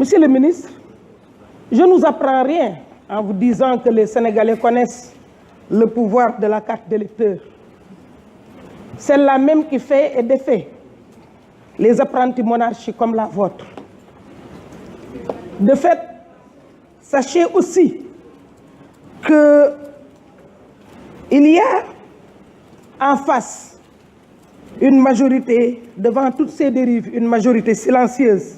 Monsieur le ministre, je ne vous apprends rien en vous disant que les Sénégalais connaissent le pouvoir de la carte d'électeur. Celle-là même qui fait et défait les apprentis monarchies comme la vôtre. De fait, sachez aussi qu'il y a en face une majorité, devant toutes ces dérives, une majorité silencieuse.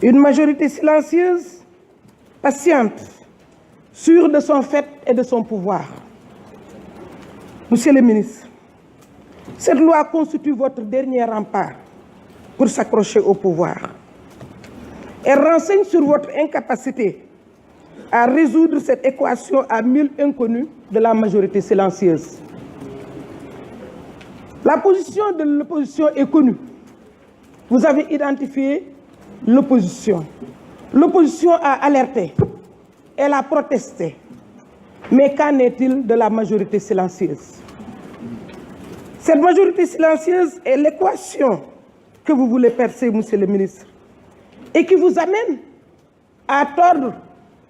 Une majorité silencieuse, patiente, sûre de son fait et de son pouvoir. Monsieur le ministre, cette loi constitue votre dernier rempart pour s'accrocher au pouvoir. Elle renseigne sur votre incapacité à résoudre cette équation à 1000 inconnus de la majorité silencieuse. La position de l'opposition est connue. Vous avez identifié l'opposition. L'opposition a alerté, elle a protesté. Mais qu'en est-il de la majorité silencieuse? Cette majorité silencieuse est l'équation que vous voulez percer, monsieur le ministre, et qui vous amène à tordre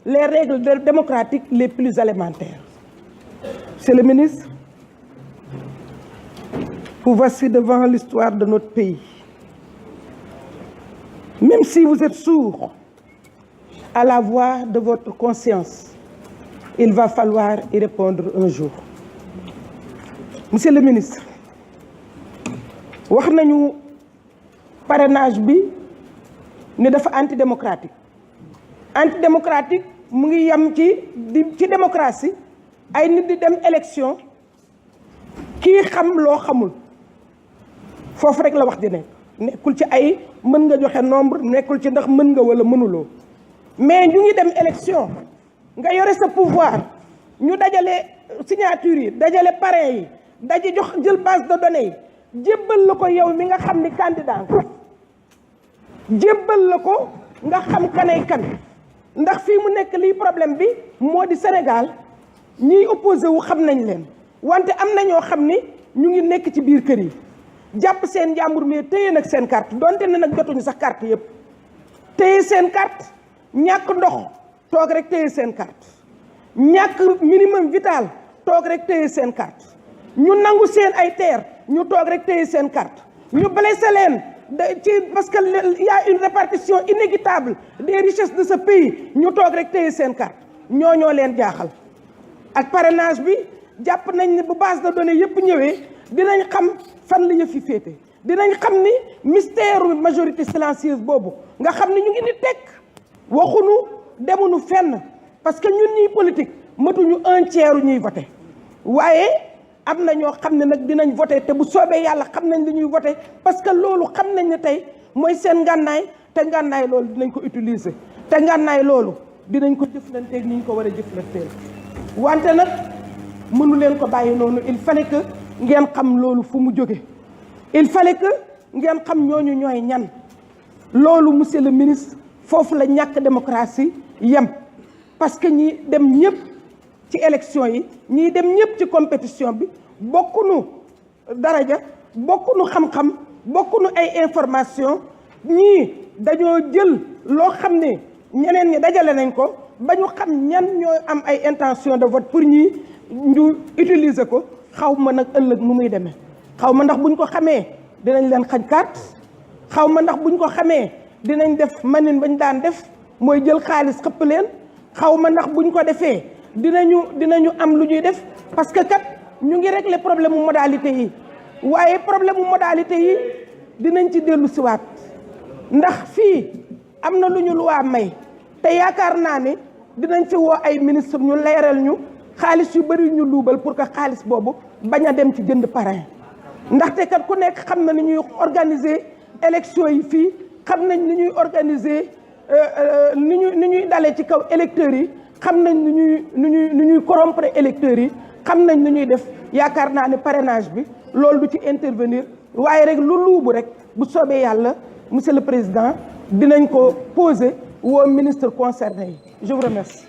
les règles démocratiques les plus élémentaires. Monsieur le ministre, vous voici devant l'histoire de notre pays. Même si vous êtes sourd à la voix de votre conscience, il va falloir y répondre un jour. Monsieur le ministre, wax nañu parrainage bi ne dafa antidémocratique. Antidémocratique mu ngi yam ci démocratie ay nit di dem élection kii xam loo xamul foofu rek la wax di nekk nekkul ci ay mën nga joxe nombre nekkul ci ndax mën nga wala mënuloo mais ñu ngi dem élection nga yore sa pouvoir ñu dajale signature yi dajale parrain yi daje jox jël base de données yi jébbal la ko yow mi nga xam ni candidat jébbal la ko nga xam kanay kan ndax fii mu nekk lii problème bi moo di Sénégal ñiy opposé wu xam nañ leen wante am na ñoo xam ni ñu ngi nekk ci biir kër yi jàpp seen njàmbur mais téye nag seen carte donte ne nag jotuñu sax carte yëpp téye seen carte ñàkk ndox toog rek téye seen carte ñàkk minimum vital toog rek téye seen carte ñu nangu seen ay terre ñu toog rek téye seen carte ñu blessé leen parce que y a une répartition inéquitable des richesses de ce pays ñu toog rek téye seen carte ñoo leen jaaxal ak parrainage bi jàpp nañ ne bu base de données yëpp ñëwee dinañ xam fan la yëf yi féete dinañ xam ni mystère majorité silencieuse boobu nga xam ni ñu ngi ni tekk waxuñu demuñu fenn parce que ñun ñuy politique matuñu un tiers ñuy voté waaye am na ñoo xam ne nag dinañ voté te bu soobee yàlla xam nañ li ñuy voté parce que loolu xam nañ ne tey mooy seen ngànnaay te ngànnaay loolu dinañ ko utiliser te ngànnaay loolu dinañ ko jëflanteeg ni ñu ko war a jëflanteel wante nag mënu leen ko bàyyi noonu il fallait que ngeen xam loolu fu mu jóge il fallait que ngeen xam ñooñu ñooy ñan loolu monsieur le ministre foofu la ñàkk démocratie yem parce que ñi dem ñëpp ci élection yi ñii dem ñëpp ci compétition bi bokkunu daraja bokkunu xam-xam bokkunu ay information ñii dañoo jël loo xam ne ñeneen ñi dajale nañ ko ba ñu xam ñan ñoo am ay intention de vote pour ñii ñu utiliser ko xaw ma nag ëllëg nu muy demee xaw ma ndax buñ ko xamee dinañ leen xañ carte xaw ma ndax buñ ko xamee dinañ def manin bañ daan def mooy jël xaalis xëpp leen xaw ma ndax buñ ko defee dinañu am lu ñuy def parce que kat ñu ngi régler problème mu modalité yi waaye problème mu modalité yi dinañ ci dellu siwaat ndax fii am na lu ñu luwaa may te yaakaar naa ne dinañ fi woo ay ministre ñu leeral ñu xaalis yu bëri ñu luubal pour que xaalis boobu bañ a dem ci jënd parrain ndaxte kat ku nekk xam na ni ñuy organiser élection yi fii xam nañ ni ñuy organiser ni ñuy dalee ci kaw électeurs yi xam nañ ni ñuy corrompre électeurs yi xam nañ ni ñuy def yaakaar naa ne parrainage bi loolu du ci intervenir waaye rek lu luubu rek bu soobee yàlla monsieur le président dinañ ko poser aux ministres concernés yi je vous remercie.